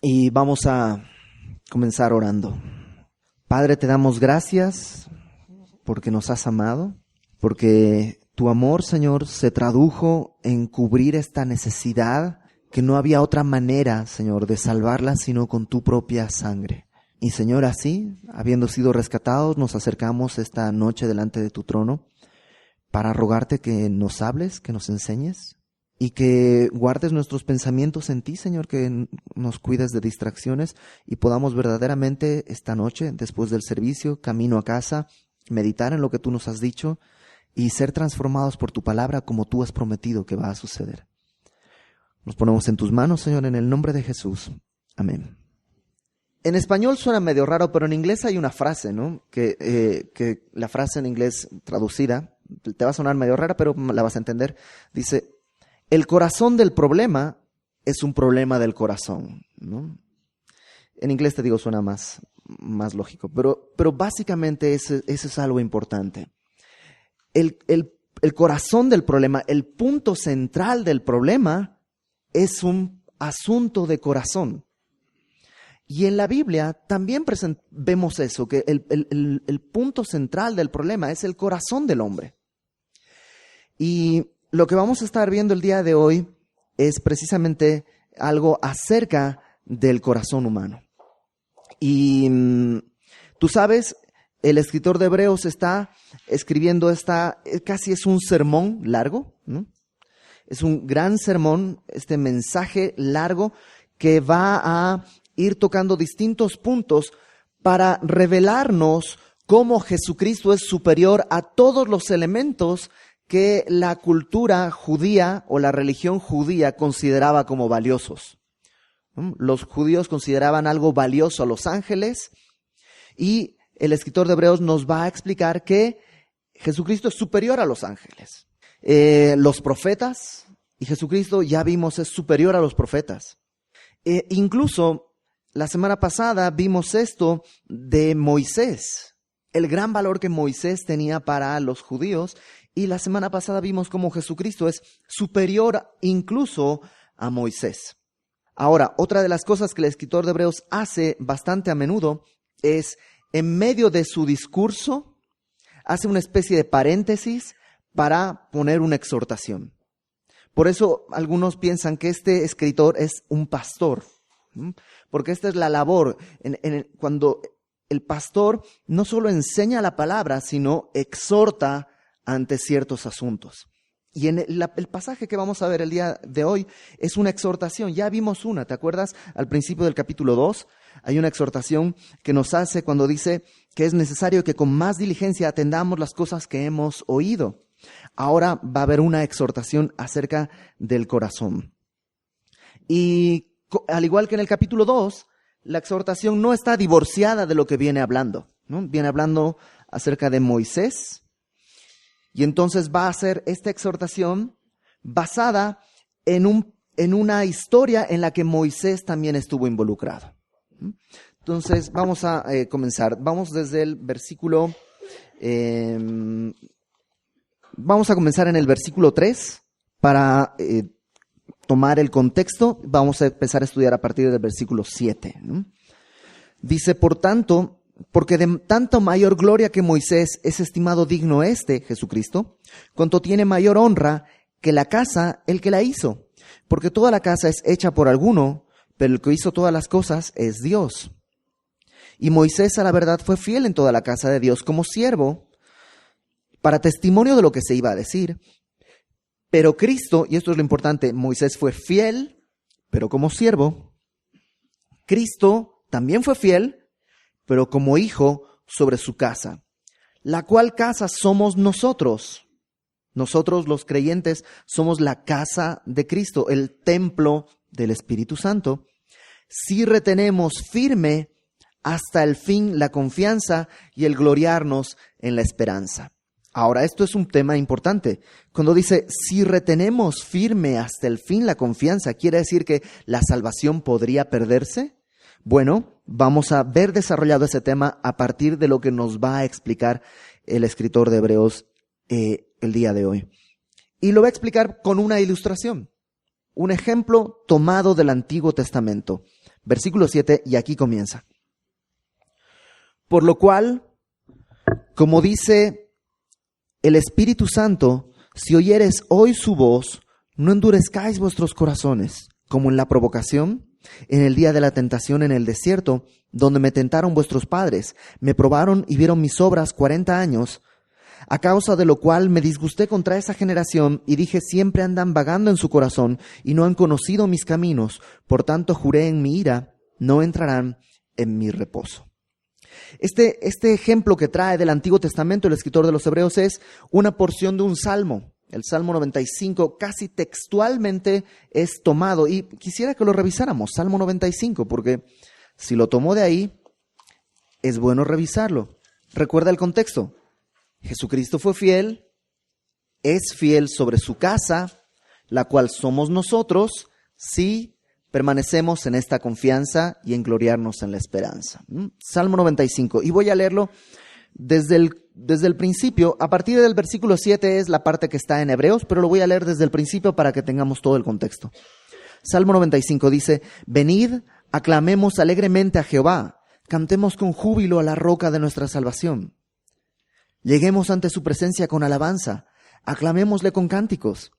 Y vamos a comenzar orando. Padre, te damos gracias porque nos has amado, porque tu amor, Señor, se tradujo en cubrir esta necesidad que no había otra manera, Señor, de salvarla sino con tu propia sangre. Y Señor, así, habiendo sido rescatados, nos acercamos esta noche delante de tu trono para rogarte que nos hables, que nos enseñes y que guardes nuestros pensamientos en ti, Señor, que nos cuides de distracciones y podamos verdaderamente esta noche, después del servicio, camino a casa, meditar en lo que tú nos has dicho y ser transformados por tu palabra como tú has prometido que va a suceder. Nos ponemos en tus manos, Señor, en el nombre de Jesús. Amén. En español suena medio raro, pero en inglés hay una frase, ¿no? Que la frase en inglés traducida te va a sonar medio rara, pero la vas a entender. Dice, el corazón del problema es un problema del corazón, ¿no? En inglés, te digo, suena más lógico, pero básicamente eso es algo importante. El corazón del problema, el punto central del problema es un asunto de corazón. Y en la Biblia también vemos eso, que el punto central del problema es el corazón del hombre. Y lo que vamos a estar viendo el día de hoy es precisamente algo acerca del corazón humano. Y tú sabes, el escritor de Hebreos está escribiendo casi es un sermón largo, ¿no? Es un gran sermón, este mensaje largo que va a ir tocando distintos puntos para revelarnos cómo Jesucristo es superior a todos los elementos que la cultura judía o la religión judía consideraba como valiosos. Los judíos consideraban algo valioso a los ángeles y el escritor de Hebreos nos va a explicar que Jesucristo es superior a los ángeles. Los profetas, y Jesucristo ya vimos es superior a los profetas. Incluso la semana pasada vimos esto de Moisés, el gran valor que Moisés tenía para los judíos, y la semana pasada vimos cómo Jesucristo es superior incluso a Moisés. Ahora, otra de las cosas que el escritor de Hebreos hace bastante a menudo es, en medio de su discurso, hace una especie de paréntesis para poner una exhortación. Por eso algunos piensan que este escritor es un pastor, porque esta es la labor, cuando el pastor no solo enseña la palabra, sino exhorta ante ciertos asuntos. Y en el pasaje que vamos a ver el día de hoy es una exhortación. Ya vimos una, ¿te acuerdas? Al principio del capítulo 2 hay una exhortación que nos hace cuando dice que es necesario que con más diligencia atendamos las cosas que hemos oído. Ahora va a haber una exhortación acerca del corazón. Y al igual que en el capítulo 2, la exhortación no está divorciada de lo que viene hablando, ¿no? Viene hablando acerca de Moisés. Y entonces va a ser esta exhortación basada en una historia en la que Moisés también estuvo involucrado. Entonces vamos a comenzar. Vamos desde el versículo... vamos a comenzar en el versículo 3 para tomar el contexto. Vamos a empezar a estudiar a partir del versículo 7, ¿no? Dice, por tanto... Porque de tanto mayor gloria que Moisés es estimado digno Jesucristo, cuanto tiene mayor honra que la casa el que la hizo. Porque toda la casa es hecha por alguno, pero el que hizo todas las cosas es Dios. Y Moisés a la verdad fue fiel en toda la casa de Dios como siervo, para testimonio de lo que se iba a decir. Pero Cristo, y esto es lo importante, Moisés fue fiel, pero como siervo. Cristo también fue fiel, pero como hijo sobre su casa, la cual casa somos nosotros. Nosotros los creyentes somos la casa de Cristo, el templo del Espíritu Santo. Si retenemos firme hasta el fin la confianza y el gloriarnos en la esperanza. Ahora, esto es un tema importante. Cuando dice, si retenemos firme hasta el fin la confianza, ¿quiere decir que la salvación podría perderse? Bueno, vamos a ver desarrollado ese tema a partir de lo que nos va a explicar el escritor de Hebreos el día de hoy. Y lo va a explicar con una ilustración, un ejemplo tomado del Antiguo Testamento. Versículo 7, y aquí comienza. Por lo cual, como dice el Espíritu Santo, si oyeres hoy su voz, no endurezcáis vuestros corazones, como en la provocación, en el día de la tentación en el desierto, donde me tentaron vuestros padres, me probaron y vieron mis obras 40 años, a causa de lo cual me disgusté contra esa generación y dije, siempre andan vagando en su corazón y no han conocido mis caminos, por tanto juré en mi ira, no entrarán en mi reposo. Este ejemplo que trae del Antiguo Testamento el escritor de los Hebreos es una porción de un salmo. El Salmo 95 casi textualmente es tomado, y quisiera que lo revisáramos, Salmo 95, porque si lo tomó de ahí, es bueno revisarlo. Recuerda el contexto. Jesucristo fue fiel, es fiel sobre su casa, la cual somos nosotros, si permanecemos en esta confianza y en gloriarnos en la esperanza. Salmo 95, y voy a leerlo desde el principio. A partir del versículo 7 es la parte que está en Hebreos, pero lo voy a leer desde el principio para que tengamos todo el contexto. Salmo 95 dice, venid, aclamemos alegremente a Jehová, cantemos con júbilo a la roca de nuestra salvación. Lleguemos ante su presencia con alabanza, aclamémosle con cánticos.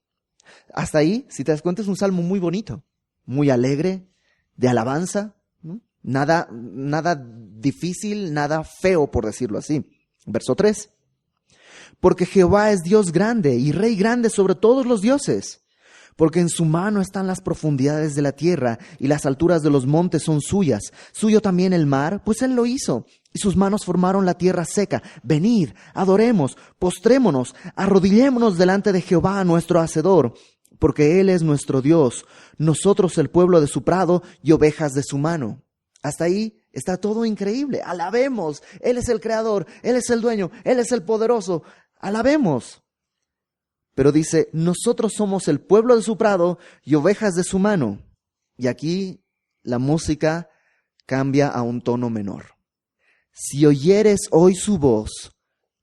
Hasta ahí, si te das cuenta, es un salmo muy bonito, muy alegre, de alabanza, ¿no? Nada difícil, nada feo, por decirlo así. Verso 3. Porque Jehová es Dios grande y Rey grande sobre todos los dioses. Porque en su mano están las profundidades de la tierra y las alturas de los montes son suyas. Suyo también el mar, pues él lo hizo. Y sus manos formaron la tierra seca. Venid, adoremos, postrémonos, arrodillémonos delante de Jehová nuestro Hacedor. Porque él es nuestro Dios, nosotros el pueblo de su prado y ovejas de su mano. Hasta ahí está todo increíble. Alabemos. Él es el creador, Él es el dueño, Él es el poderoso. Alabemos. Pero dice, nosotros somos el pueblo de su prado y ovejas de su mano. Y aquí la música cambia a un tono menor. Si oyeres hoy su voz,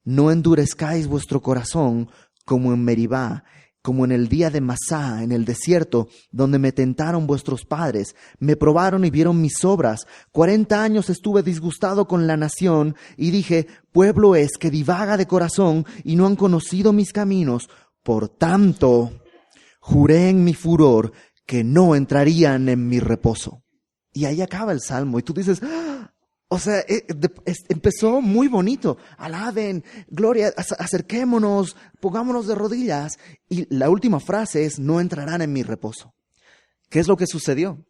no endurezcáis vuestro corazón como en Meribá, como en el día de Masá, en el desierto, donde me tentaron vuestros padres, me probaron y vieron mis obras. 40 años estuve disgustado con la nación y dije, pueblo es que divaga de corazón y no han conocido mis caminos. Por tanto, juré en mi furor que no entrarían en mi reposo. Y ahí acaba el salmo y tú dices, empezó muy bonito. Alaben, gloria, acerquémonos, pongámonos de rodillas. Y la última frase es, no entrarán en mi reposo. ¿Qué es lo que sucedió?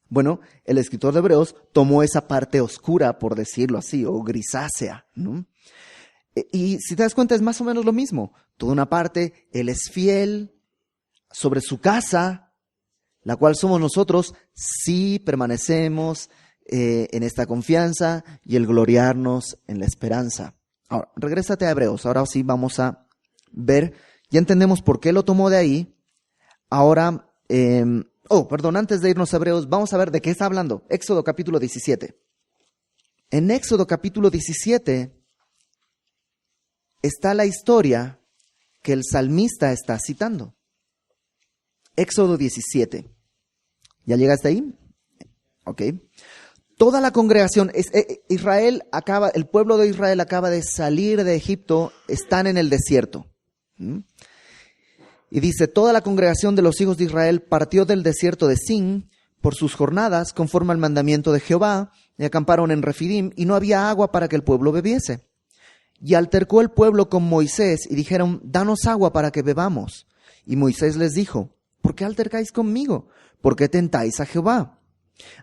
Bueno, el escritor de Hebreos tomó esa parte oscura, por decirlo así, o grisácea, ¿no? Y si te das cuenta es más o menos lo mismo. Toda una parte, Él es fiel sobre su casa, la cual somos nosotros, si permanecemos en esta confianza y el gloriarnos en la esperanza. Ahora, regrésate a Hebreos. Ahora sí vamos a ver, ya entendemos por qué lo tomó de ahí. Ahora, antes de irnos a Hebreos, vamos a ver de qué está hablando. Éxodo capítulo 17. En Éxodo capítulo 17 está la historia que el salmista está citando. Éxodo 17. ¿Ya llegaste ahí? Ok. Toda la congregación, el pueblo de Israel acaba de salir de Egipto, están en el desierto. Y dice, toda la congregación de los hijos de Israel partió del desierto de Sin por sus jornadas, conforme al mandamiento de Jehová, y acamparon en Refidim, y no había agua para que el pueblo bebiese. Y altercó el pueblo con Moisés, y dijeron, danos agua para que bebamos. Y Moisés les dijo, ¿por qué altercáis conmigo? ¿Por qué tentáis a Jehová?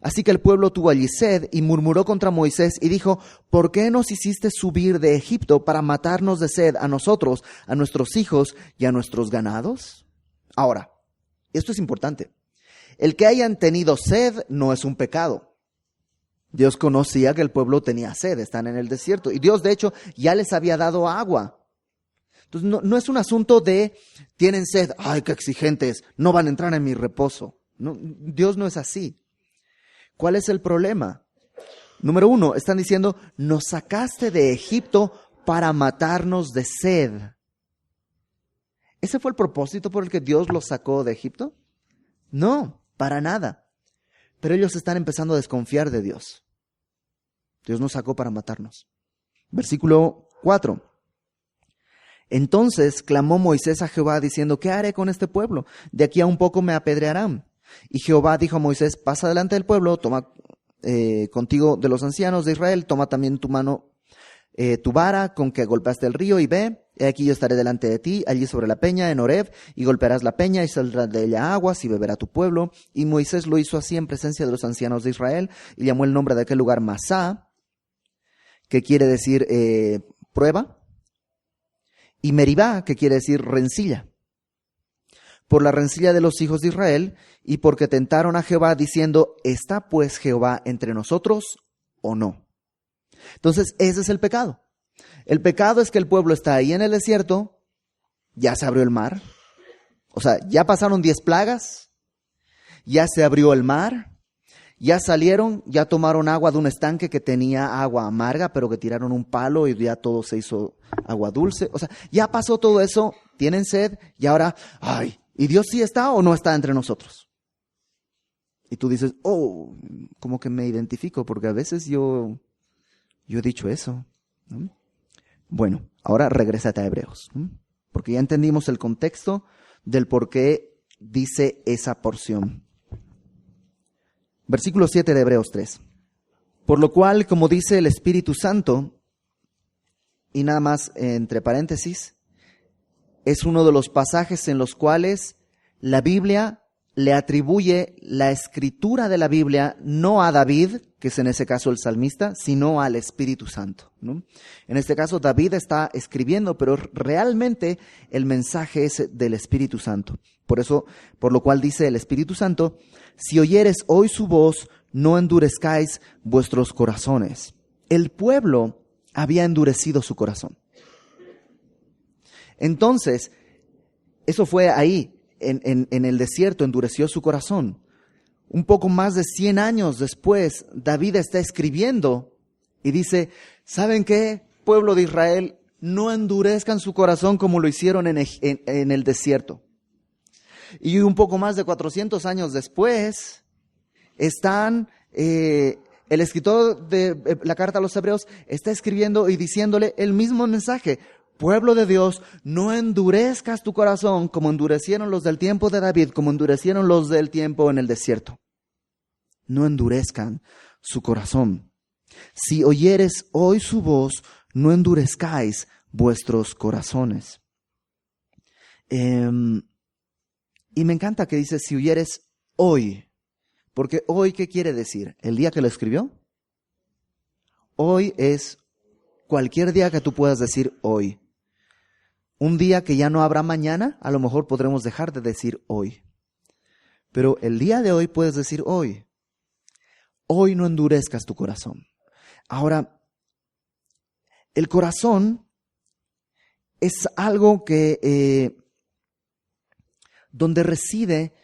Así que el pueblo tuvo allí sed y murmuró contra Moisés y dijo, ¿por qué nos hiciste subir de Egipto para matarnos de sed a nosotros, a nuestros hijos y a nuestros ganados? Ahora, esto es importante. El que hayan tenido sed no es un pecado. Dios conocía que el pueblo tenía sed, están en el desierto. Y Dios, de hecho, ya les había dado agua. Entonces, no es un asunto de, tienen sed, ¡ay, qué exigentes! No van a entrar en mi reposo. No, Dios no es así. ¿Cuál es el problema? Número 1, están diciendo, nos sacaste de Egipto para matarnos de sed. ¿Ese fue el propósito por el que Dios los sacó de Egipto? No, para nada. pero ellos están empezando a desconfiar de Dios. Dios nos sacó para matarnos. Versículo 4. Entonces clamó Moisés a Jehová diciendo, ¿qué haré con este pueblo? De aquí a un poco me apedrearán. Y Jehová dijo a Moisés, pasa delante del pueblo, toma contigo de los ancianos de Israel, toma también tu mano, tu vara con que golpeaste el río y ve, he aquí yo estaré delante de ti, allí sobre la peña en Horeb, y golpearás la peña y saldrá de ella aguas y beberá tu pueblo. Y Moisés lo hizo así en presencia de los ancianos de Israel y llamó el nombre de aquel lugar Masá, que quiere decir prueba, y Meribá, que quiere decir rencilla, por la rencilla de los hijos de Israel, y porque tentaron a Jehová diciendo, ¿está pues Jehová entre nosotros o no? Entonces, ese es el pecado. El pecado es que el pueblo está ahí en el desierto, ya se abrió el mar, o sea, ya pasaron 10 plagas, ya se abrió el mar, ya salieron, ya tomaron agua de un estanque que tenía agua amarga, pero que tiraron un palo y ya todo se hizo agua dulce. O sea, ya pasó todo eso, tienen sed y ahora, ay, ¿y Dios sí está o no está entre nosotros? Y tú dices, oh, como que me identifico, porque a veces yo he dicho eso, ¿no? Bueno, ahora regrésate a Hebreos, ¿no? Porque ya entendimos el contexto del por qué dice esa porción. Versículo 7 de Hebreos 3. Por lo cual, como dice el Espíritu Santo, y nada más entre paréntesis, es uno de los pasajes en los cuales la Biblia le atribuye la escritura de la Biblia no a David, que es en ese caso el salmista, sino al Espíritu Santo, ¿no? En este caso David está escribiendo, pero realmente el mensaje es del Espíritu Santo. Por eso, por lo cual dice el Espíritu Santo, si oyeres hoy su voz, no endurezcáis vuestros corazones. El pueblo había endurecido su corazón. Entonces, eso fue ahí, en el desierto, endureció su corazón. Un poco más de 100 años después, David está escribiendo y dice, ¿saben qué, pueblo de Israel? No endurezcan su corazón como lo hicieron en el desierto. Y un poco más de 400 años después, están, el escritor de la carta a los Hebreos está escribiendo y diciéndole el mismo mensaje. Pueblo de Dios, no endurezcas tu corazón como endurecieron los del tiempo de David, como endurecieron los del tiempo en el desierto. No endurezcan su corazón. Si oyeres hoy su voz, no endurezcáis vuestros corazones. Y me encanta que dice, si oyeres hoy, porque hoy, ¿qué quiere decir? ¿El día que lo escribió? Hoy es cualquier día que tú puedas decir hoy. Un día que ya no habrá mañana, a lo mejor podremos dejar de decir hoy. Pero el día de hoy puedes decir hoy. Hoy no endurezcas tu corazón. Ahora, el corazón es algo que donde reside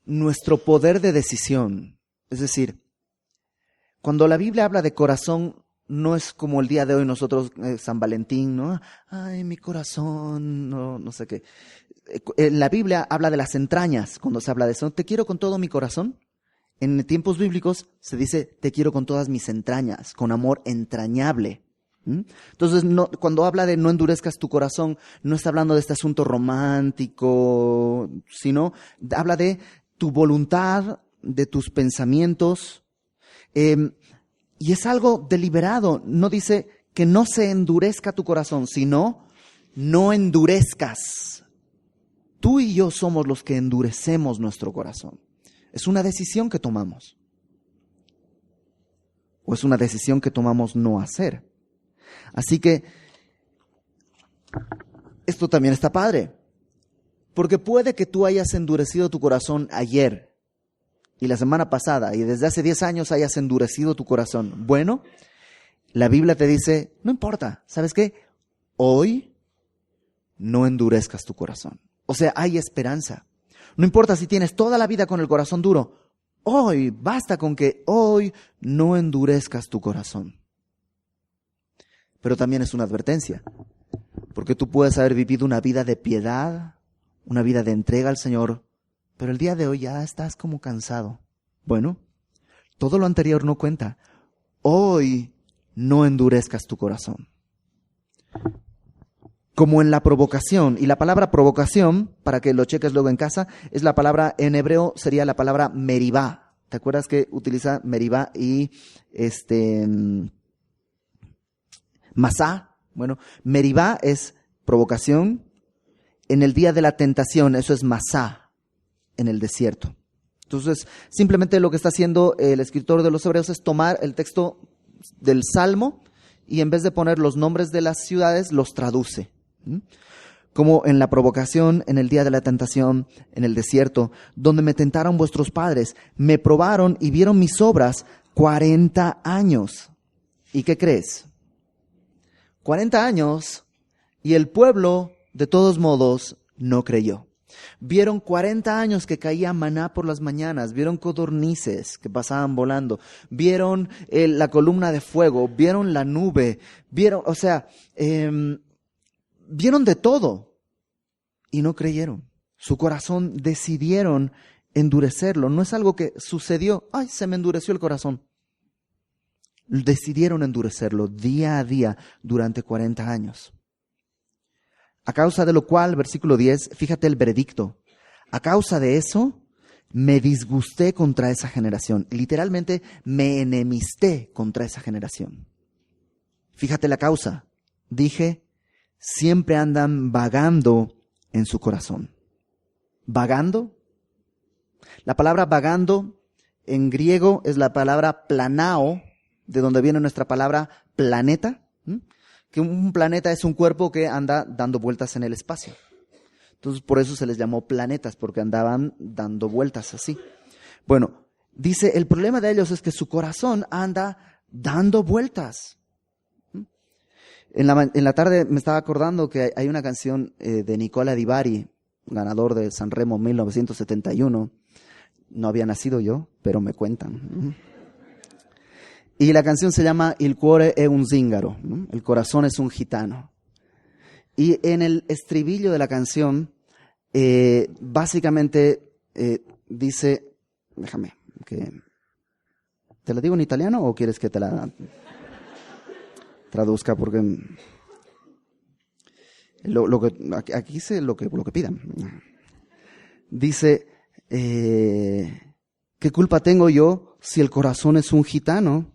nuestro poder de decisión. Es decir, cuando la Biblia habla de corazón, no es como el día de hoy nosotros, San Valentín, ¿no? Ay, mi corazón, no sé qué. La Biblia habla de las entrañas, cuando se habla de eso. Te quiero con todo mi corazón. En tiempos bíblicos se dice, te quiero con todas mis entrañas, con amor entrañable. Entonces, cuando habla de no endurezcas tu corazón, no está hablando de este asunto romántico, sino habla de tu voluntad, de tus pensamientos. Y es algo deliberado. No dice que no se endurezca tu corazón, sino no endurezcas. Tú y yo somos los que endurecemos nuestro corazón. Es una decisión que tomamos. O es una decisión que tomamos no hacer. Así que esto también está padre. Porque puede que tú hayas endurecido tu corazón ayer y la semana pasada, y desde hace 10 años hayas endurecido tu corazón. Bueno, la Biblia te dice, no importa, ¿sabes qué? Hoy no endurezcas tu corazón. O sea, hay esperanza. No importa si tienes toda la vida con el corazón duro, hoy, basta con que hoy no endurezcas tu corazón. Pero también es una advertencia, porque tú puedes haber vivido una vida de piedad, una vida de entrega al Señor, pero el día de hoy ya estás como cansado, Bueno, todo lo anterior no cuenta. Hoy no endurezcas tu corazón. Como en la provocación, y la palabra provocación, para que lo cheques luego en casa, es la palabra, en hebreo sería la palabra meribá. ¿Te acuerdas que utiliza meribá y masá? Bueno, meribá es provocación. En el día de la tentación, eso es masá, en el desierto. Entonces, simplemente lo que está haciendo el escritor de los Hebreos es tomar el texto del Salmo y en vez de poner los nombres de las ciudades, los traduce. Como en la provocación, en el día de la tentación, en el desierto, donde me tentaron vuestros padres, me probaron y vieron mis obras 40 años. ¿Y qué crees? 40 años y el pueblo, de todos modos, no creyó. Vieron 40 años que caía maná por las mañanas, vieron codornices que pasaban volando, vieron la columna de fuego, vieron la nube, vieron de todo y no creyeron. Su corazón decidieron endurecerlo. No es algo que sucedió, ay, se me endureció el corazón. Decidieron endurecerlo día a día durante 40 años. A causa de lo cual, versículo 10, fíjate el veredicto. A causa de eso, me disgusté contra esa generación. Literalmente, me enemisté contra esa generación. Fíjate la causa. Dije, siempre andan vagando en su corazón. ¿Vagando? La palabra vagando en griego es la palabra planao, de donde viene nuestra palabra planeta. Que un planeta es un cuerpo que anda dando vueltas en el espacio. Entonces, por eso se les llamó planetas, porque andaban dando vueltas así. Bueno, dice, el problema de ellos es que su corazón anda dando vueltas. En la tarde me estaba acordando que hay una canción de Nicola Di Bari, ganador de Sanremo 1971. No había nacido yo, pero me cuentan. Y la canción se llama Il cuore è un zingaro, ¿no? El corazón es un gitano. Y en el estribillo de la canción, básicamente dice, déjame, que ¿te la digo en italiano o quieres que te la traduzca? Porque aquí dice lo que pidan. Dice, ¿qué culpa tengo yo si el corazón es un gitano?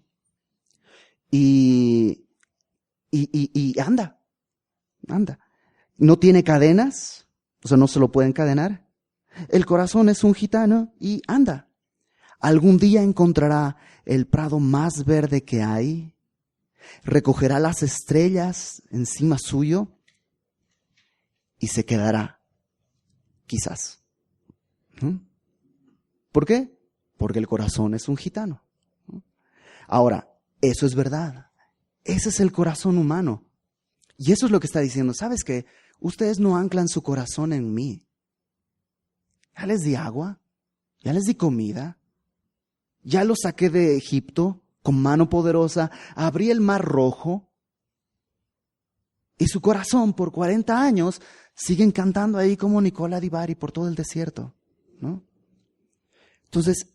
Y anda. No tiene cadenas, o sea, no se lo puede encadenar. El corazón es un gitano y anda. Algún día encontrará el prado más verde que hay, recogerá las estrellas encima suyo y se quedará, quizás. ¿Por qué? Porque el corazón es un gitano. Ahora, eso es verdad. Ese es el corazón humano. Y eso es lo que está diciendo. ¿Sabes qué? Ustedes no anclan su corazón en mí. Ya les di agua. Ya les di comida. Ya los saqué de Egipto con mano poderosa. Abrí el mar rojo. Y su corazón por 40 años siguen cantando ahí como Nicola Di Bari por todo el desierto, ¿no? Entonces,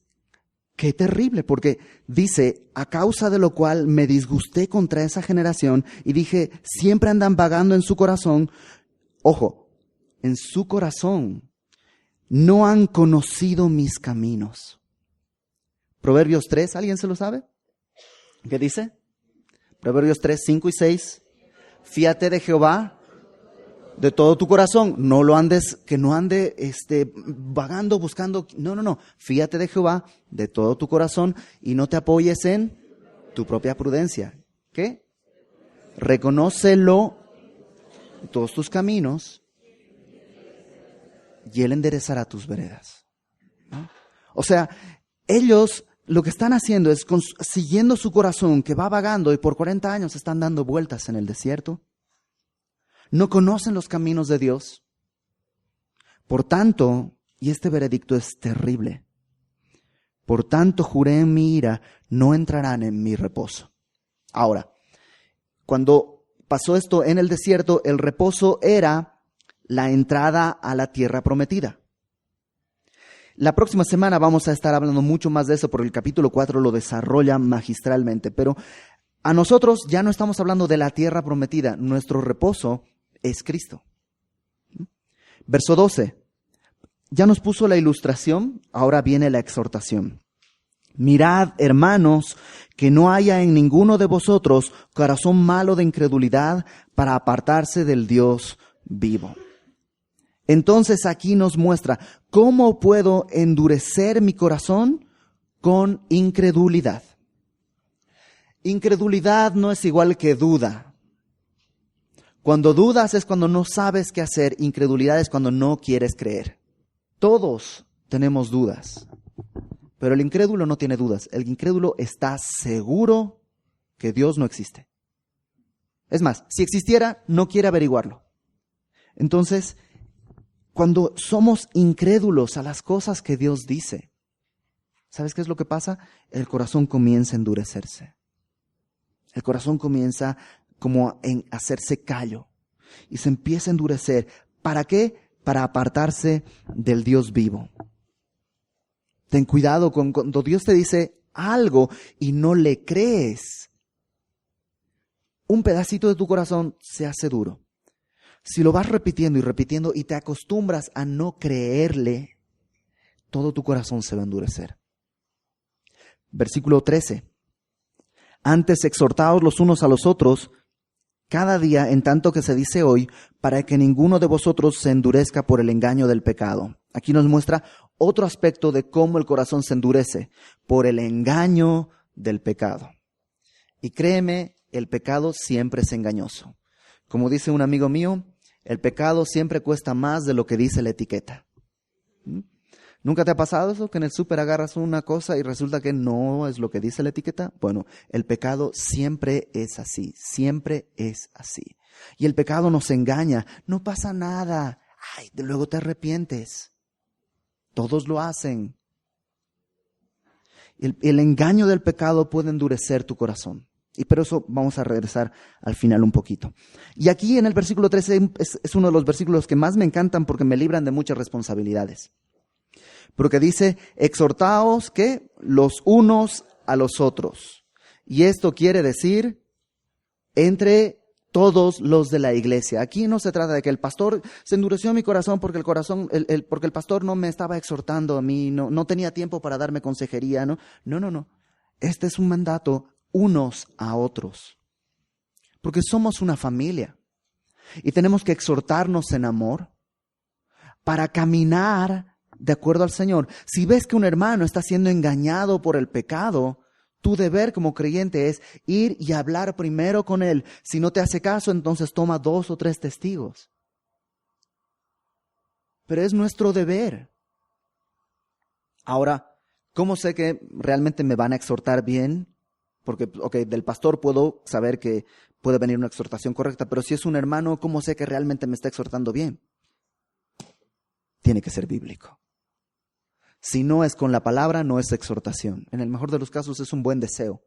qué terrible, porque dice, a causa de lo cual me disgusté contra esa generación y dije, siempre andan vagando en su corazón. Ojo, en su corazón no han conocido mis caminos. Proverbios 3, ¿alguien se lo sabe? ¿Qué dice? Proverbios 3, 5 y 6. Fíate de Jehová de todo tu corazón, no lo andes, que no ande vagando, buscando, no, fíate de Jehová de todo tu corazón y no te apoyes en tu propia prudencia. ¿Qué? Reconócelo en todos tus caminos y Él enderezará tus veredas, ¿no? O sea, ellos lo que están haciendo es siguiendo su corazón que va vagando y por 40 años están dando vueltas en el desierto. No conocen los caminos de Dios. Por tanto, y este veredicto es terrible, por tanto juré en mi ira, no entrarán en mi reposo. Ahora, cuando pasó esto en el desierto, el reposo era la entrada a la tierra prometida. La próxima semana vamos a estar hablando mucho más de eso porque el capítulo 4 lo desarrolla magistralmente. Pero a nosotros ya no estamos hablando de la tierra prometida. Nuestro reposo es Cristo. Verso 12. Ya nos puso la ilustración, ahora viene la exhortación. Mirad, hermanos, que no haya en ninguno de vosotros corazón malo de incredulidad para apartarse del Dios vivo. Entonces aquí nos muestra cómo puedo endurecer mi corazón con incredulidad. Incredulidad no es igual que duda. Cuando dudas es cuando no sabes qué hacer. Incredulidad es cuando no quieres creer. Todos tenemos dudas, pero el incrédulo no tiene dudas. El incrédulo está seguro que Dios no existe. Es más, si existiera, no quiere averiguarlo. Entonces, cuando somos incrédulos a las cosas que Dios dice, ¿sabes qué es lo que pasa? El corazón comienza a endurecerse. El corazón comienza como en hacerse callo y se empieza a endurecer. ¿Para qué? Para apartarse del Dios vivo. Ten cuidado cuando Dios te dice algo y no le crees. Un pedacito de tu corazón se hace duro. Si lo vas repitiendo y repitiendo y te acostumbras a no creerle, todo tu corazón se va a endurecer. Versículo 13. Antes exhortaos los unos a los otros cada día en tanto que se dice hoy, para que ninguno de vosotros se endurezca por el engaño del pecado. Aquí nos muestra otro aspecto de cómo el corazón se endurece, por el engaño del pecado. Y créeme, el pecado siempre es engañoso. Como dice un amigo mío, el pecado siempre cuesta más de lo que dice la etiqueta. ¿Nunca te ha pasado eso? Que en el súper agarras una cosa y resulta que no es lo que dice la etiqueta. Bueno, el pecado siempre es así, siempre es así. Y el pecado nos engaña, no pasa nada. Ay, de luego te arrepientes. Todos lo hacen. El engaño del pecado puede endurecer tu corazón. Y por eso vamos a regresar al final un poquito. Y aquí en el versículo 13 es uno de los versículos que más me encantan porque me libran de muchas responsabilidades. Porque dice, exhortaos que los unos a los otros. Y esto quiere decir entre todos los de la iglesia. Aquí no se trata de que el pastor se endureció mi corazón porque porque el pastor no me estaba exhortando a mí, no tenía tiempo para darme consejería, ¿no? No. Este es un mandato unos a otros. Porque somos una familia y tenemos que exhortarnos en amor para caminar de acuerdo al Señor. Si ves que un hermano está siendo engañado por el pecado, tu deber como creyente es ir y hablar primero con él. Si no te hace caso, entonces toma 2 o 3 testigos. Pero es nuestro deber. Ahora, ¿cómo sé que realmente me van a exhortar bien? Porque, del pastor puedo saber que puede venir una exhortación correcta, pero si es un hermano, ¿cómo sé que realmente me está exhortando bien? Tiene que ser bíblico. Si no es con la palabra, no es exhortación. En el mejor de los casos es un buen deseo.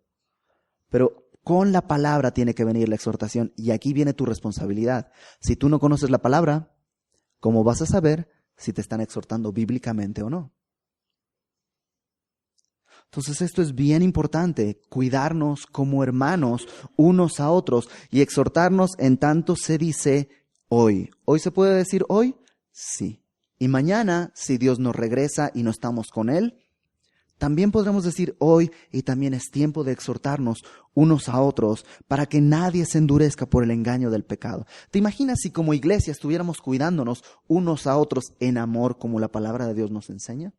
Pero con la palabra tiene que venir la exhortación. Y aquí viene tu responsabilidad. Si tú no conoces la palabra, ¿cómo vas a saber si te están exhortando bíblicamente o no? Entonces esto es bien importante, cuidarnos como hermanos unos a otros y exhortarnos en tanto se dice hoy. ¿Hoy se puede decir hoy? Sí. Y mañana, si Dios nos regresa y no estamos con Él, también podremos decir hoy y también es tiempo de exhortarnos unos a otros para que nadie se endurezca por el engaño del pecado. ¿Te imaginas si como iglesia estuviéramos cuidándonos unos a otros en amor como la palabra de Dios nos enseña?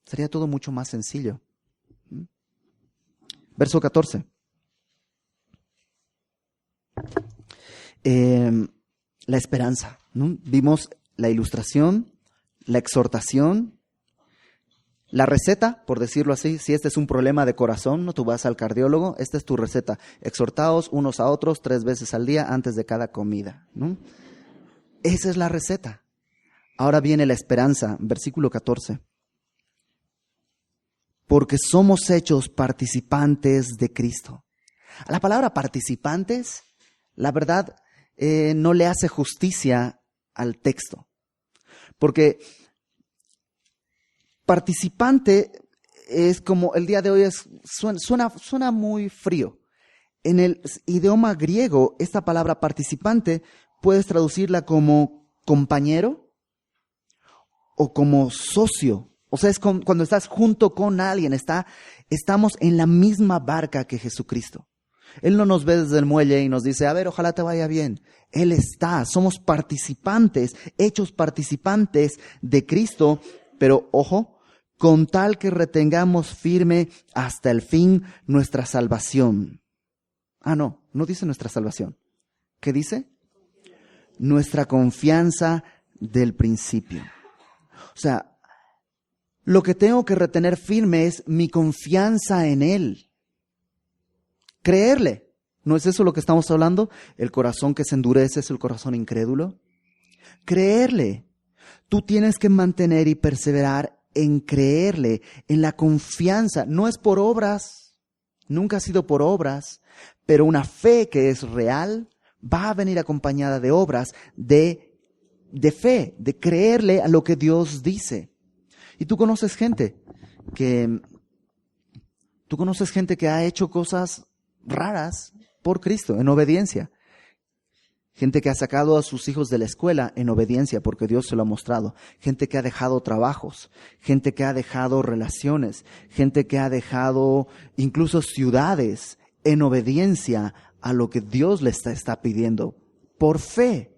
Sería todo mucho más sencillo. Verso 14. La esperanza, ¿no? Vimos la ilustración, la exhortación, la receta, por decirlo así. Si este es un problema de corazón, ¿no? Tú vas al cardiólogo, esta es tu receta. Exhortaos unos a otros 3 veces al día antes de cada comida, ¿no? Esa es la receta. Ahora viene la esperanza, versículo 14. Porque somos hechos participantes de Cristo. A la palabra participantes, la verdad, no le hace justicia al texto. Porque Participante es como el día de hoy suena muy frío. En el idioma griego, esta palabra participante puedes traducirla como compañero o como socio. O sea, es cuando estás junto con alguien, estamos en la misma barca que Jesucristo. Él no nos ve desde el muelle y nos dice, a ver, ojalá te vaya bien. Él está, somos participantes, hechos participantes de Cristo, pero ojo, con tal que retengamos firme hasta el fin nuestra salvación. No dice nuestra salvación. ¿Qué dice? Nuestra confianza del principio. O sea, lo que tengo que retener firme es mi confianza en Él. Creerle. ¿No es eso lo que estamos hablando? El corazón que se endurece es el corazón incrédulo. Creerle. Tú tienes que mantener y perseverar en creerle, en la confianza. No es por obras, nunca ha sido por obras, pero una fe que es real va a venir acompañada de obras, de fe, de creerle a lo que Dios dice. Y tú conoces gente que ha hecho cosas raras por Cristo, en obediencia. Gente que ha sacado a sus hijos de la escuela en obediencia porque Dios se lo ha mostrado. Gente que ha dejado trabajos, gente que ha dejado relaciones, gente que ha dejado incluso ciudades en obediencia a lo que Dios les está pidiendo por fe.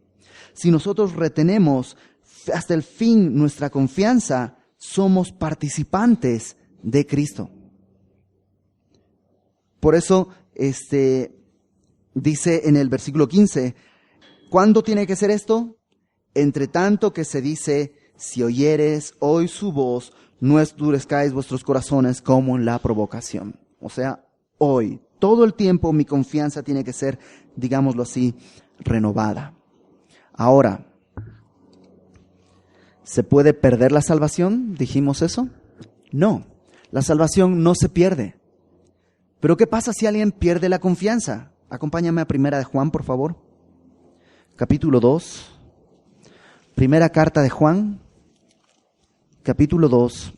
Si nosotros retenemos hasta el fin nuestra confianza, somos participantes de Cristo. Por eso, dice en el versículo 15, ¿cuándo tiene que ser esto? Entre tanto que se dice, si oyeres hoy su voz, no endurezcáis vuestros corazones como en la provocación. O sea, hoy, todo el tiempo mi confianza tiene que ser, digámoslo así, renovada. Ahora, ¿se puede perder la salvación? ¿Dijimos eso? No, la salvación no se pierde. Pero ¿qué pasa si alguien pierde la confianza? Acompáñame a 1 de Juan, por favor. Capítulo 2. Primera carta de Juan, capítulo 2,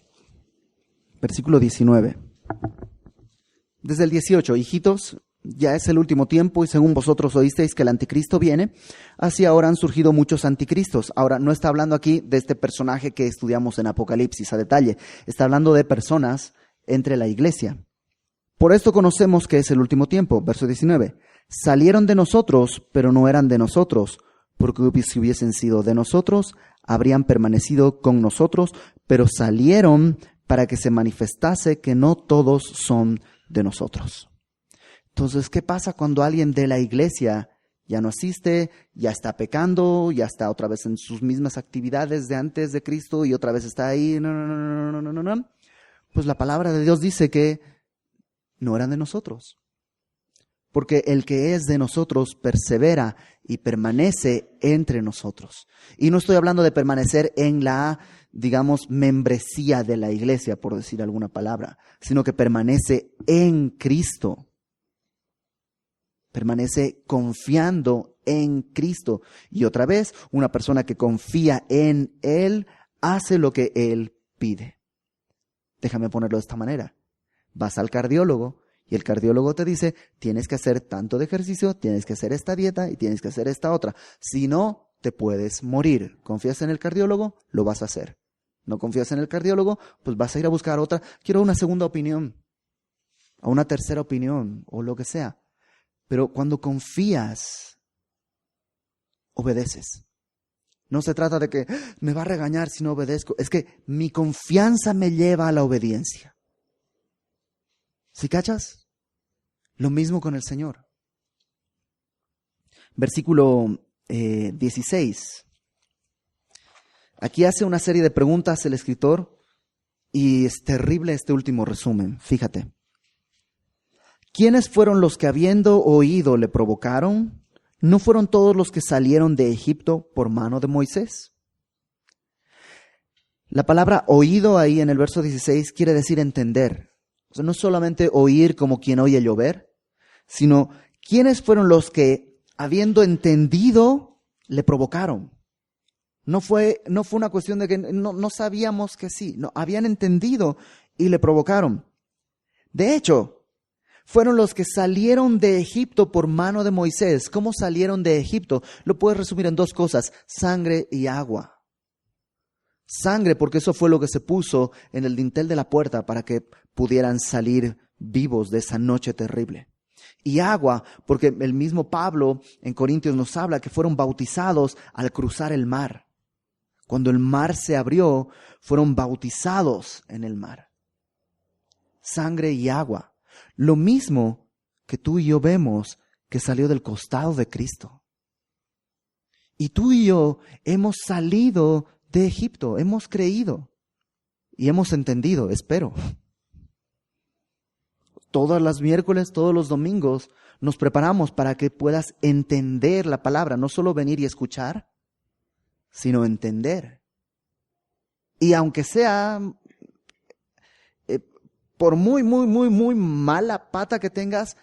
versículo 19. Desde el 18, hijitos, ya es el último tiempo y según vosotros oísteis que el anticristo viene, así ahora han surgido muchos anticristos. Ahora, no está hablando aquí de este personaje que estudiamos en Apocalipsis a detalle, está hablando de personas entre la iglesia. Por esto conocemos que es el último tiempo, verso 19. Salieron de nosotros, pero no eran de nosotros, porque si hubiesen sido de nosotros, habrían permanecido con nosotros, pero salieron para que se manifestase que no todos son de nosotros. Entonces, ¿qué pasa cuando alguien de la iglesia ya no asiste, ya está pecando, ya está otra vez en sus mismas actividades de antes de Cristo y otra vez está ahí? No. Pues la palabra de Dios dice que no eran de nosotros. Porque el que es de nosotros persevera y permanece entre nosotros. Y no estoy hablando de permanecer en la, digamos, membresía de la iglesia, por decir alguna palabra, sino que permanece en Cristo. Permanece confiando en Cristo. Y otra vez, una persona que confía en Él hace lo que Él pide. Déjame ponerlo de esta manera. Vas al cardiólogo y el cardiólogo te dice, tienes que hacer tanto de ejercicio, tienes que hacer esta dieta y tienes que hacer esta otra. Si no, te puedes morir. ¿Confías en el cardiólogo? Lo vas a hacer. ¿No confías en el cardiólogo? Pues vas a ir a buscar otra. Quiero una segunda opinión, o una tercera opinión, o lo que sea. Pero cuando confías, obedeces. No se trata de que me va a regañar si no obedezco. Es que mi confianza me lleva a la obediencia. ¿Sí cachas? Lo mismo con el Señor. Versículo 16. Aquí hace una serie de preguntas el escritor y es terrible este último resumen. Fíjate. ¿Quiénes fueron los que habiendo oído le provocaron? ¿No fueron todos los que salieron de Egipto por mano de Moisés? La palabra oído ahí en el verso 16 quiere decir entender. O sea, no solamente oír como quien oye llover, sino ¿quiénes fueron los que habiendo entendido le provocaron? No fue una cuestión de que no sabíamos que sí. No, habían entendido y le provocaron. De hecho, fueron los que salieron de Egipto por mano de Moisés. ¿Cómo salieron de Egipto? Lo puedes resumir en dos cosas: sangre y agua. Sangre, porque eso fue lo que se puso en el dintel de la puerta para que pudieran salir vivos de esa noche terrible. Y agua, porque el mismo Pablo en Corintios nos habla que fueron bautizados al cruzar el mar. Cuando el mar se abrió, fueron bautizados en el mar. Sangre y agua. Lo mismo que tú y yo vemos que salió del costado de Cristo. Y tú y yo hemos salido de Egipto, hemos creído y hemos entendido, espero. Todas las miércoles, todos los domingos, nos preparamos para que puedas entender la palabra, no solo venir y escuchar, sino entender. Y aunque sea por muy mala pata que tengas,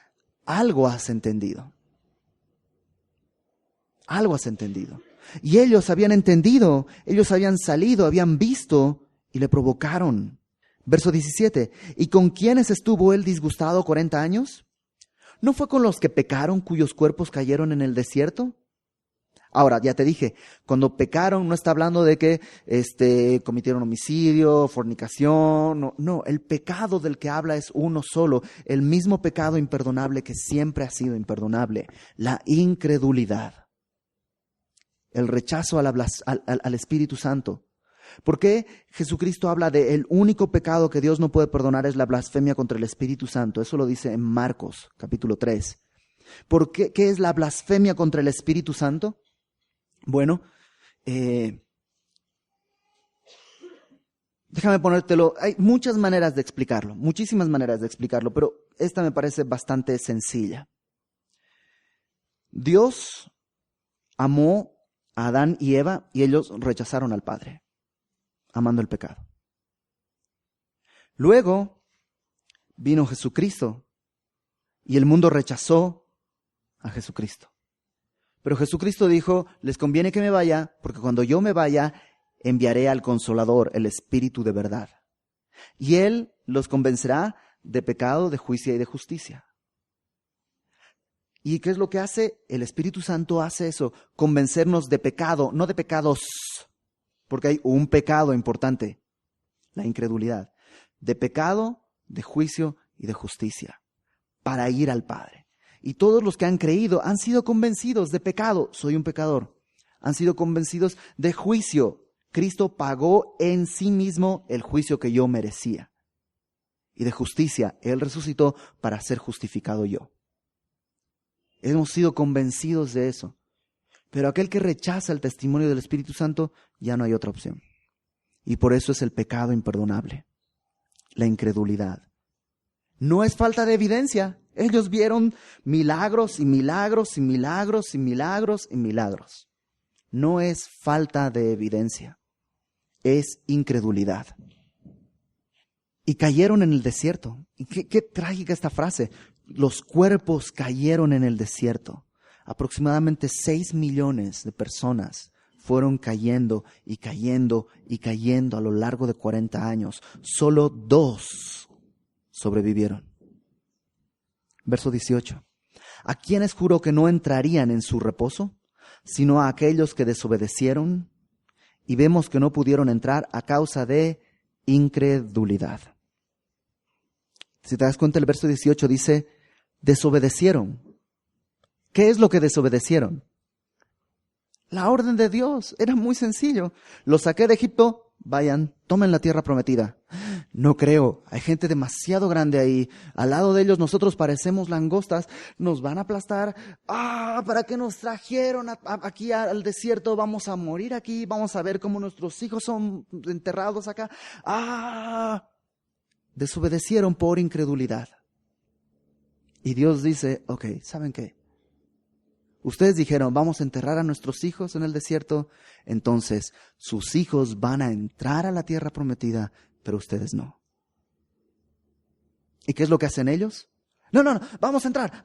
algo has entendido. Algo has entendido. Y ellos habían entendido, ellos habían salido, habían visto y le provocaron. Verso 17, ¿y con quiénes estuvo él disgustado 40 años? ¿No fue con los que pecaron cuyos cuerpos cayeron en el desierto? Ahora, ya te dije, cuando pecaron no está hablando de que cometieron homicidio, fornicación, no, el pecado del que habla es uno solo, el mismo pecado imperdonable que siempre ha sido imperdonable, la incredulidad, el rechazo al Espíritu Santo. ¿Por qué Jesucristo habla de el único pecado que Dios no puede perdonar es la blasfemia contra el Espíritu Santo? Eso lo dice en Marcos, capítulo 3. ¿Por qué? ¿Qué es la blasfemia contra el Espíritu Santo? Bueno, déjame ponértelo. Hay muchas maneras de explicarlo, muchísimas maneras de explicarlo, pero esta me parece bastante sencilla. Dios amó a Adán y Eva y ellos rechazaron al Padre, amando el pecado. Luego vino Jesucristo y el mundo rechazó a Jesucristo. Pero Jesucristo dijo, les conviene que me vaya, porque cuando yo me vaya, enviaré al Consolador, el Espíritu de verdad. Y Él los convencerá de pecado, de juicio y de justicia. ¿Y qué es lo que hace? El Espíritu Santo hace eso, convencernos de pecado, no de pecados, porque hay un pecado importante, la incredulidad. De pecado, de juicio y de justicia, para ir al Padre. Y todos los que han creído han sido convencidos de pecado, soy un pecador. Han sido convencidos de juicio. Cristo pagó en sí mismo el juicio que yo merecía. Y de justicia, Él resucitó para ser justificado yo. Hemos sido convencidos de eso. Pero aquel que rechaza el testimonio del Espíritu Santo, ya no hay otra opción. Y por eso es el pecado imperdonable, la incredulidad. No es falta de evidencia. Ellos vieron milagros y milagros y milagros y milagros y milagros. No es falta de evidencia, es incredulidad. Y cayeron en el desierto. Y qué trágica esta frase. Los cuerpos cayeron en el desierto. Aproximadamente 6 millones de personas fueron cayendo y cayendo y cayendo a lo largo de 40 años. Solo 2 sobrevivieron. Verso 18. ¿A quiénes juró que no entrarían en su reposo, sino a aquellos que desobedecieron? Y vemos que no pudieron entrar a causa de incredulidad. Si te das cuenta, el verso 18 dice, desobedecieron. ¿Qué es lo que desobedecieron? La orden de Dios. Era muy sencillo. Los saqué de Egipto, vayan, tomen la tierra prometida. No creo, hay gente demasiado grande ahí. Al lado de ellos nosotros parecemos langostas, nos van a aplastar. ¿Para qué nos trajeron aquí al desierto? Vamos a morir aquí, vamos a ver cómo nuestros hijos son enterrados acá. Desobedecieron por incredulidad. Y Dios dice, ok, ¿saben qué? Ustedes dijeron, vamos a enterrar a nuestros hijos en el desierto, entonces sus hijos van a entrar a la tierra prometida, pero ustedes no. ¿Y qué es lo que hacen ellos? No, vamos a entrar.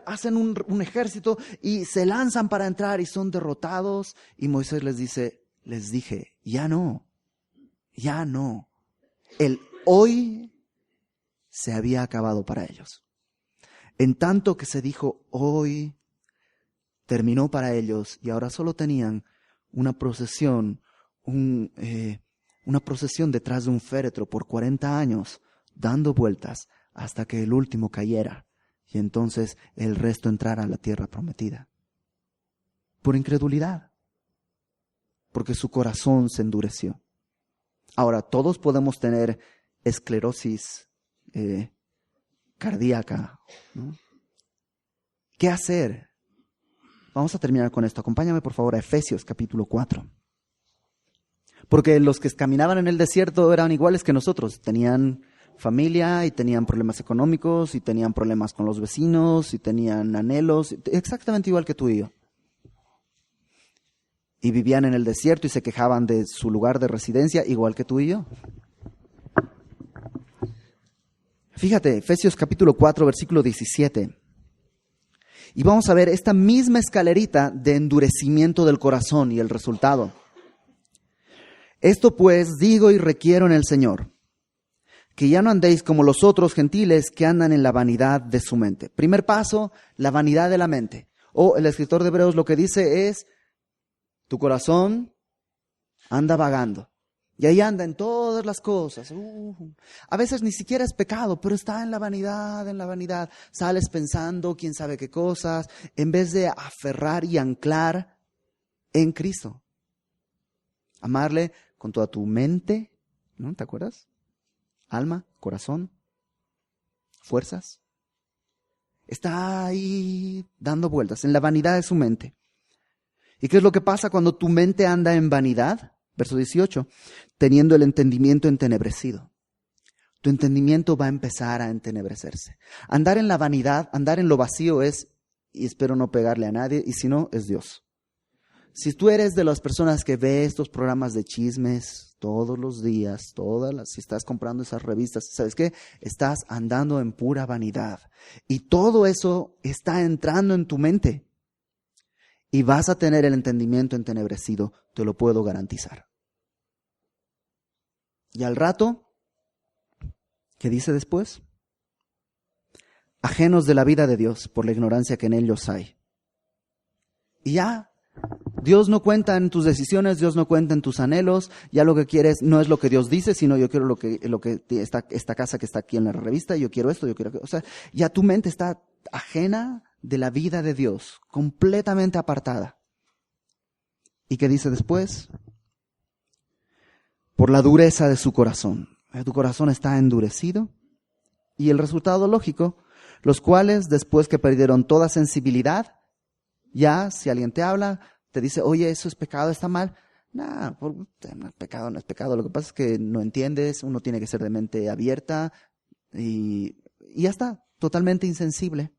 Hacen un ejército y se lanzan para entrar y son derrotados. Y Moisés les dice, les dije, ya no. El hoy se había acabado para ellos. En tanto que se dijo hoy, terminó para ellos y ahora solo tenían una procesión, una procesión detrás de un féretro por 40 años, dando vueltas hasta que el último cayera y entonces el resto entrara a la tierra prometida. Por incredulidad, porque su corazón se endureció. Ahora, todos podemos tener esclerosis cardíaca, ¿no? ¿Qué hacer? Vamos a terminar con esto. Acompáñame por favor a Efesios capítulo 4. Porque los que caminaban en el desierto eran iguales que nosotros. Tenían familia y tenían problemas económicos y tenían problemas con los vecinos y tenían anhelos, exactamente igual que tú y yo. Y vivían en el desierto y se quejaban de su lugar de residencia igual que tú y yo. Fíjate, Efesios capítulo 4, versículo 17. Y vamos a ver esta misma escalerita de endurecimiento del corazón y el resultado. Esto pues digo y requiero en el Señor, que ya no andéis como los otros gentiles que andan en la vanidad de su mente. Primer paso, la vanidad de la mente. O el escritor de Hebreos lo que dice es, tu corazón anda vagando. Y ahí anda en todas las cosas. A veces ni siquiera es pecado, pero está en la vanidad, en la vanidad. Sales pensando quién sabe qué cosas, en vez de aferrar y anclar en Cristo. Amarle con toda tu mente, ¿no? ¿Te acuerdas? Alma, corazón, fuerzas. Está ahí dando vueltas en la vanidad de su mente. ¿Y qué es lo que pasa cuando tu mente anda en vanidad? Verso 18, teniendo el entendimiento entenebrecido. Tu entendimiento va a empezar a entenebrecerse. Andar en la vanidad, andar en lo vacío es, y espero no pegarle a nadie, y si no, es Dios. Si tú eres de las personas que ve estos programas de chismes todos los días, si estás comprando esas revistas, ¿sabes qué? Estás andando en pura vanidad. Y todo eso está entrando en tu mente. Y vas a tener el entendimiento entenebrecido, te lo puedo garantizar. Y al rato, ¿qué dice después? Ajenos de la vida de Dios por la ignorancia que en ellos hay. Y ya, Dios no cuenta en tus decisiones, Dios no cuenta en tus anhelos, ya lo que quieres no es lo que Dios dice, sino yo quiero lo que esta casa que está aquí en la revista, yo quiero esto, o sea, ya tu mente está ajena de la vida de Dios, completamente apartada. ¿Y qué dice después? Por la dureza de su corazón. Tu corazón está endurecido. Y el resultado lógico, los cuales después que perdieron toda sensibilidad, ya si alguien te habla, te dice, oye, eso es pecado, está mal. Pecado no es pecado. Lo que pasa es que no entiendes, uno tiene que ser de mente abierta y ya está, totalmente insensible.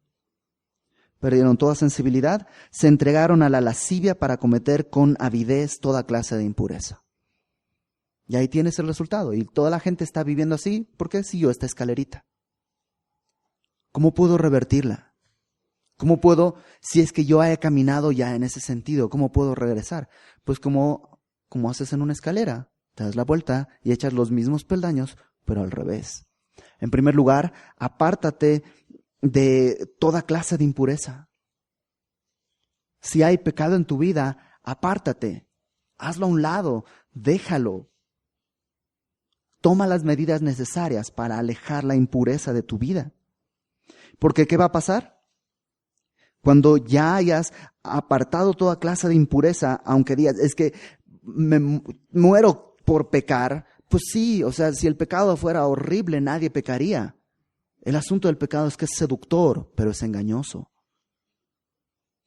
Perdieron toda sensibilidad, se entregaron a la lascivia para cometer con avidez toda clase de impureza. Y ahí tienes el resultado. Y toda la gente está viviendo así porque siguió esta escalerita. ¿Cómo puedo revertirla? ¿Cómo puedo, si es que yo haya caminado ya en ese sentido, cómo puedo regresar? Pues como haces en una escalera, te das la vuelta y echas los mismos peldaños, pero al revés. En primer lugar, apártate de toda clase de impureza. Si hay pecado en tu vida, apártate, hazlo a un lado, déjalo. Toma las medidas necesarias para alejar la impureza de tu vida. Porque ¿qué va a pasar? Cuando ya hayas apartado toda clase de impureza, aunque digas, es que me muero por pecar, pues sí, o sea, si el pecado fuera horrible, nadie pecaría. El asunto del pecado es que es seductor, pero es engañoso.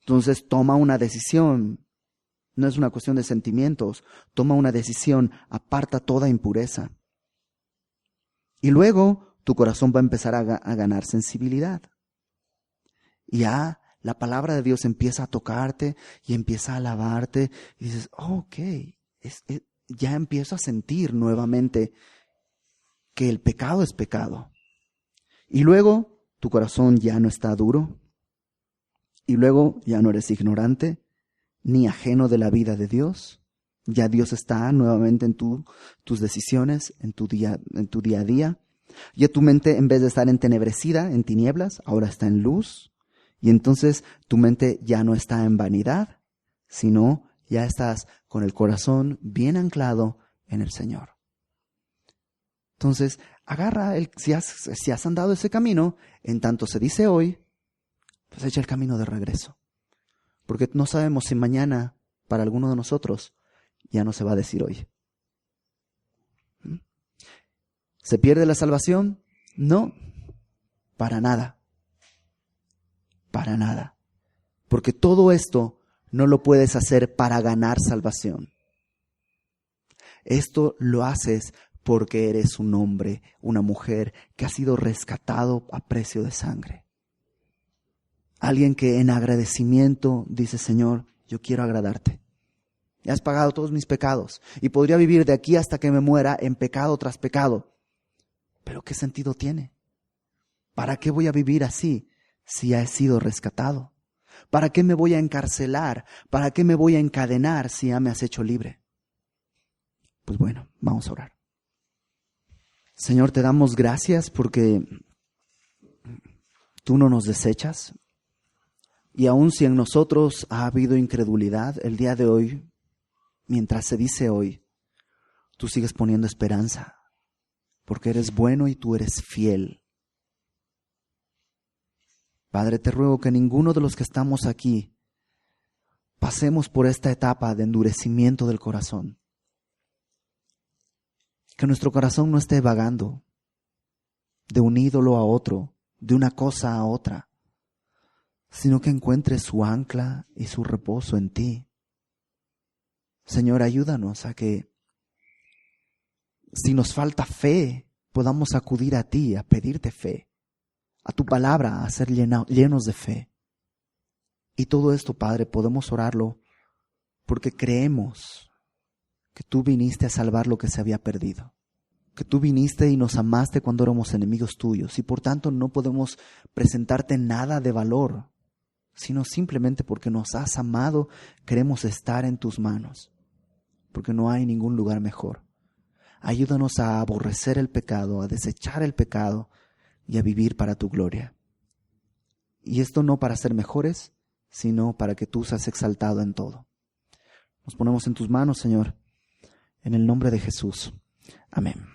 Entonces toma una decisión. No es una cuestión de sentimientos. Toma una decisión, aparta toda impureza. Y luego tu corazón va a empezar a ganar sensibilidad. Y ya la palabra de Dios empieza a tocarte y empieza a alabarte. Y dices, ok, ya empiezo a sentir nuevamente que el pecado es pecado. Y luego tu corazón ya no está duro. Y luego ya no eres ignorante ni ajeno de la vida de Dios. Ya Dios está nuevamente en tus decisiones, en tu día a día. Ya tu mente, en vez de estar entenebrecida, en tinieblas, ahora está en luz. Y entonces tu mente ya no está en vanidad, sino ya estás con el corazón bien anclado en el Señor. Entonces, si has andado ese camino, en tanto se dice hoy, pues echa el camino de regreso. Porque no sabemos si mañana, para alguno de nosotros, ya no se va a decir hoy. ¿Se pierde la salvación? No, para nada. Para nada. Porque todo esto no lo puedes hacer para ganar salvación. Esto lo haces porque eres un hombre, una mujer que ha sido rescatado a precio de sangre. Alguien que en agradecimiento dice, Señor, yo quiero agradarte. Ya has pagado todos mis pecados y podría vivir de aquí hasta que me muera en pecado tras pecado. ¿Pero qué sentido tiene? ¿Para qué voy a vivir así si ya he sido rescatado? ¿Para qué me voy a encarcelar? ¿Para qué me voy a encadenar si ya me has hecho libre? Pues bueno, vamos a orar. Señor, te damos gracias porque tú no nos desechas. Y aun si en nosotros ha habido incredulidad, el día de hoy, mientras se dice hoy, tú sigues poniendo esperanza, porque eres bueno y tú eres fiel. Padre, te ruego que ninguno de los que estamos aquí pasemos por esta etapa de endurecimiento del corazón. Que nuestro corazón no esté vagando de un ídolo a otro, de una cosa a otra, sino que encuentre su ancla y su reposo en ti. Señor, ayúdanos a que si nos falta fe, podamos acudir a ti, a pedirte fe, a tu palabra, a ser llenos de fe. Y todo esto, Padre, podemos orarlo porque creemos que tú viniste a salvar lo que se había perdido, que tú viniste y nos amaste cuando éramos enemigos tuyos, y por tanto no podemos presentarte nada de valor, sino simplemente porque nos has amado, queremos estar en tus manos, porque no hay ningún lugar mejor. Ayúdanos a aborrecer el pecado, a desechar el pecado y a vivir para tu gloria. Y esto no para ser mejores, sino para que tú seas exaltado en todo. Nos ponemos en tus manos, Señor, en el nombre de Jesús. Amén.